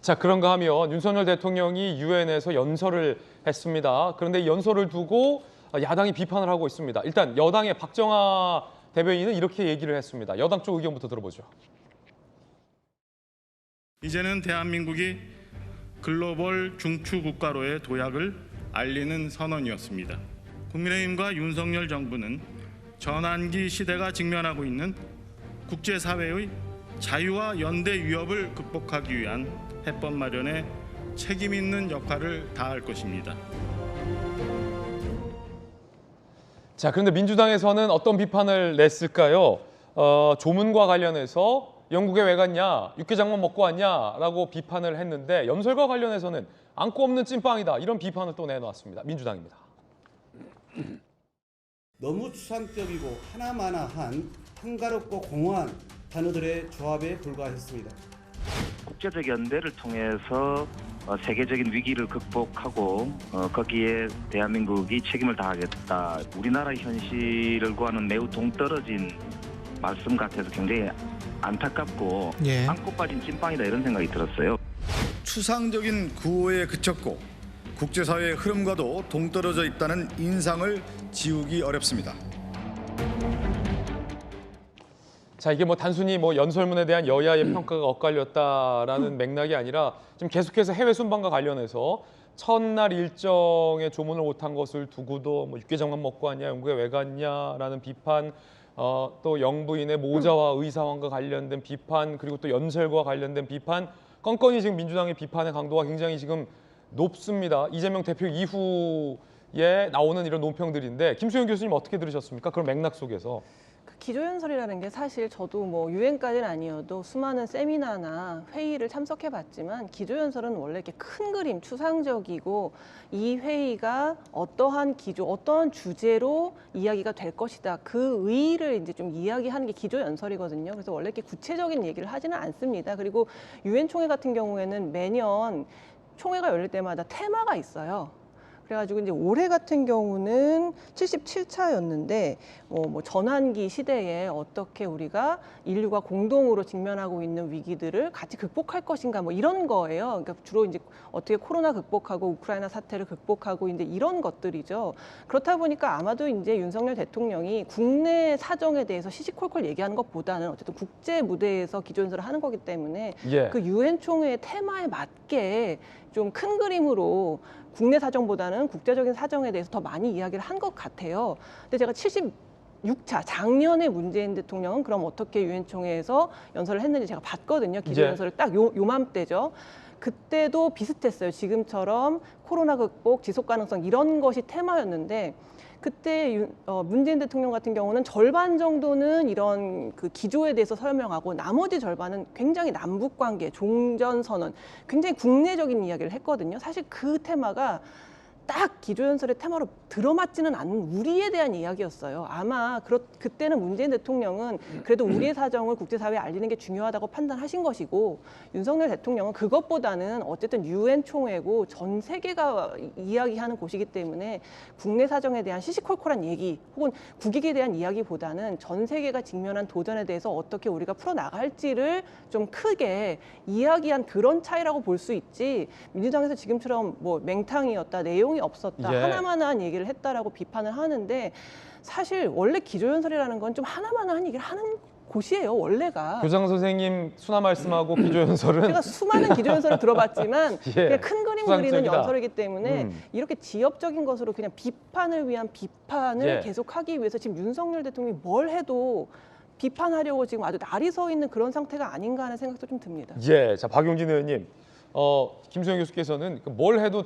자, 그런가 하면 윤석열 대통령이 유엔에서 연설을 했습니다. 그런데 이 연설을 두고 야당이 비판을 하고 있습니다. 일단 여당의 박정하 대변인은 이렇게 얘기를 했습니다. 여당 쪽 의견부터 들어보죠. 이제는 대한민국이 글로벌 중추 국가로의 도약을 알리는 선언이었습니다. 국민의힘과 윤석열 정부는 전환기 시대가 직면하고 있는 국제사회의 자유와 연대 위협을 극복하기 위한 해법 마련에 책임 있는 역할을 다할 것입니다. 자, 그런데 민주당에서는 어떤 비판을 냈을까요? 조문과 관련해서 영국에 왜 갔냐, 육개장만 먹고 왔냐라고 비판을 했는데 연설과 관련해서는 안고 없는 찐빵이다 이런 비판을 또 내놓았습니다. 민주당입니다. 너무 추상적이고 하나마나한 한가롭고 공허한 단어들의 조합에 불과했습니다. 국제적 연대를 통해서 세계적인 위기를 극복하고 거기에 대한민국이 책임을 다하겠다. 우리나라 현실과는 매우 동떨어진 말씀 같아서 굉장히 안타깝고 안고 빠진 찐빵이다 이런 생각이 들었어요. 추상적인 구호에 그쳤고 국제사회의 흐름과도 동떨어져 있다는 인상을 지우기 어렵습니다. 자, 이게 뭐 단순히 뭐 연설문에 대한 여야의 평가가 엇갈렸다라는 맥락이 아니라 지금 계속해서 해외 순방과 관련해서 첫날 일정에 조문을 못한 것을 두고도 뭐 육개장만 먹고 왔냐, 영국에 왜 갔냐라는 비판, 또 영부인의 모자와 의사왕과 관련된 비판, 그리고 또 연설과 관련된 비판, 건건이 지금 민주당의 비판의 강도가 굉장히 지금 높습니다. 이재명 대표 이후에 나오는 이런 논평들인데 김수영 교수님 어떻게 들으셨습니까? 그런 맥락 속에서. 기조연설이라는 게 사실 저도 뭐 유엔까지는 아니어도 수많은 세미나나 회의를 참석해봤지만 기조연설은 원래 이렇게 큰 그림, 추상적이고 이 회의가 어떠한 기조, 어떠한 주제로 이야기가 될 것이다. 그 의의를 이제 좀 이야기하는 게 기조연설이거든요. 그래서 원래 이렇게 구체적인 얘기를 하지는 않습니다. 그리고 유엔 총회 같은 경우에는 매년 총회가 열릴 때마다 테마가 있어요. 그래가지고 이제 올해 같은 경우는 77차였는데 뭐 전환기 시대에 어떻게 우리가 인류가 공동으로 직면하고 있는 위기들을 같이 극복할 것인가 뭐 이런 거예요. 그러니까 주로 이제 어떻게 코로나 극복하고 우크라이나 사태를 극복하고 이제 이런 것들이죠. 그렇다 보니까 아마도 이제 윤석열 대통령이 국내 사정에 대해서 시시콜콜 얘기하는 것보다는 어쨌든 국제 무대에서 기조연설을 하는 거기 때문에 그 유엔 총회의 테마에 맞게 좀 큰 그림으로 국내 사정보다는 국제적인 사정에 대해서 더 많이 이야기를 한 것 같아요. 근데 제가 76차 작년에 문재인 대통령은 그럼 어떻게 유엔 총회에서 연설을 했는지 제가 봤거든요. 기조연설을 딱 요맘때죠. 그때도 비슷했어요. 지금처럼 코로나 극복, 지속 가능성 이런 것이 테마였는데 그때 문재인 대통령 같은 경우는 절반 정도는 이런 그 기조에 대해서 설명하고 나머지 절반은 굉장히 남북 관계, 종전선언, 굉장히 국내적인 이야기를 했거든요. 사실 그 테마가 딱 기조연설의 테마로 들어맞지는 않는 우리에 대한 이야기였어요. 아마 그때는 문재인 대통령은 그래도 우리의 사정을 국제사회에 알리는 게 중요하다고 판단하신 것이고 윤석열 대통령은 그것보다는 어쨌든 유엔 총회고 전 세계가 이야기하는 곳이기 때문에 국내 사정에 대한 시시콜콜한 얘기 혹은 국익에 대한 이야기보다는 전 세계가 직면한 도전에 대해서 어떻게 우리가 풀어나갈지를 좀 크게 이야기한 그런 차이라고 볼 수 있지 민주당에서 지금처럼 뭐 맹탕이었다, 내용이 없었다, 하나마나한 얘기를 했다라고 비판을 하는데 사실 원래 기조연설이라는 건 좀 하나마나한 얘기를 하는 곳이에요, 원래가. 교장 선생님 순화 말씀하고 기조연설은 제가 수많은 기조연설을 들어봤지만 그냥 큰 그림 그리는 수상적이다. 연설이기 때문에 이렇게 지엽적인 것으로 그냥 비판을 위한 비판을 계속하기 위해서 지금 윤석열 대통령이 뭘 해도 비판하려고 지금 아주 날이 서 있는 그런 상태가 아닌가 하는 생각도 좀 듭니다. 자, 박용진 의원님, 김수영 교수께서는 뭘 해도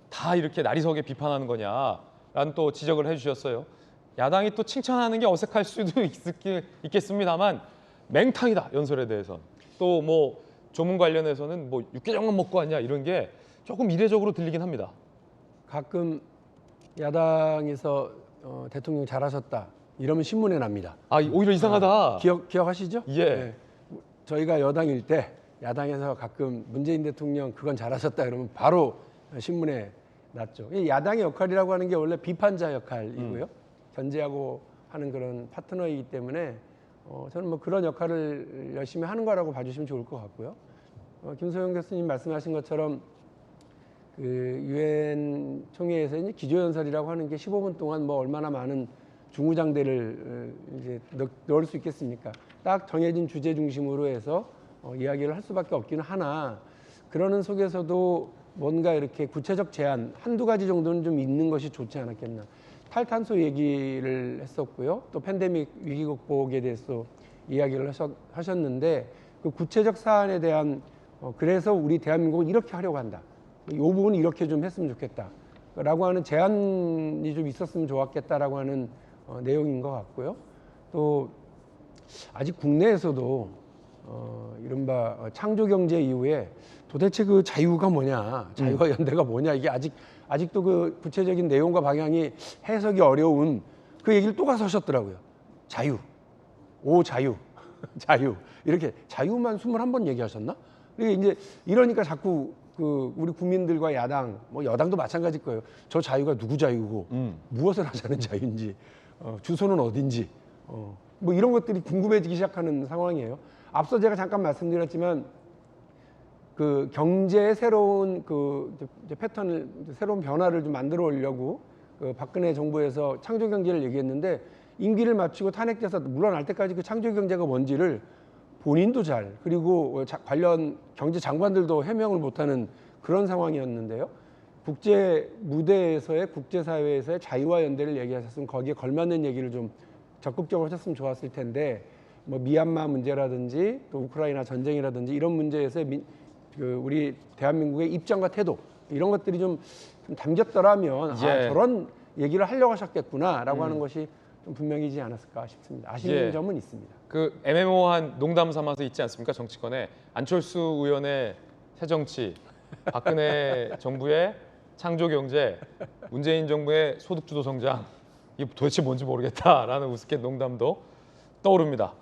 다 이렇게 날이 서게 비판하는 거냐라는 또 지적을 해주셨어요. 야당이 또 칭찬하는 게 어색할 수도 있겠습니다만 맹탕이다, 연설에 대해서. 또 뭐 조문 관련해서는 뭐 육개장만 먹고 왔냐 이런 게 조금 이례적으로 들리긴 합니다. 가끔 야당에서 대통령 잘하셨다 이러면 신문에 납니다. 오히려 이상하다. 기억하시죠? 네. 저희가 여당일 때 야당에서 가끔 문재인 대통령 그건 잘하셨다 그러면 바로 신문에 났죠. 야당의 역할이라고 하는 게 원래 비판자 역할이고요. 견제하고 하는 그런 파트너이기 때문에 저는 뭐 그런 역할을 열심히 하는 거라고 봐주시면 좋을 것 같고요. 김소영 교수님 말씀하신 것처럼 그 유엔 총회에서 이제 기조연설이라고 하는 게 15분 동안 뭐 얼마나 많은 중구장대를 이제 넣을 수 있겠습니까? 딱 정해진 주제 중심으로 해서 이야기를 할 수밖에 없기는 하나 그러는 속에서도 뭔가 이렇게 구체적 제안 한두 가지 정도는 좀 있는 것이 좋지 않았겠나. 탈탄소 얘기를 했었고요. 또 팬데믹 위기 극복에 대해서 이야기를 하셨는데 그 구체적 사안에 대한 그래서 우리 대한민국은 이렇게 하려고 한다. 이 부분은 이렇게 좀 했으면 좋겠다. 라고 하는 제안이 좀 있었으면 좋았겠다라고 하는 내용인 것 같고요. 또 아직 국내에서도 이른바 창조경제 이후에 도대체 그 자유가 뭐냐, 자유와 연대가 뭐냐 이게 아직도 그 구체적인 내용과 방향이 해석이 어려운 그 얘기를 또 가서 하셨더라고요. 자유, 오 자유, 자유 이렇게 자유만 21번 얘기하셨나? 이게 이제 이러니까 자꾸 그 우리 국민들과 야당, 뭐 여당도 마찬가지일 거예요. 저 자유가 누구 자유고 무엇을 하자는 자유인지, 주소는 어딘지, 뭐 이런 것들이 궁금해지기 시작하는 상황이에요. 앞서 제가 잠깐 말씀드렸지만 그 경제의 새로운 그 이제 패턴을 새로운 변화를 좀 만들어 오려고 그 박근혜 정부에서 창조 경제를 얘기했는데 임기를 마치고 탄핵돼서 물러날 때까지 그 창조 경제가 뭔지를 본인도 잘 그리고 관련 경제 장관들도 해명을 못하는 그런 상황이었는데요. 국제 무대에서의 국제사회에서의 자유와 연대를 얘기하셨으면 거기에 걸맞는 얘기를 좀 적극적으로 하셨으면 좋았을 텐데 뭐 미얀마 문제라든지 또 우크라이나 전쟁이라든지 이런 문제에서의 우리 대한민국의 입장과 태도 이런 것들이 좀 담겼더라면 예. 저런 얘기를 하려고 하셨겠구나라고 하는 것이 좀 분명히지 않았을까 싶습니다. 아쉬운 예. 점은 있습니다. 그 애매모호한 농담 삼아서 있지 않습니까? 정치권에 안철수 의원의 새정치, 박근혜 정부의 창조경제, 문재인 정부의 소득주도 성장 이게 도대체 뭔지 모르겠다라는 우습게 농담도 떠오릅니다.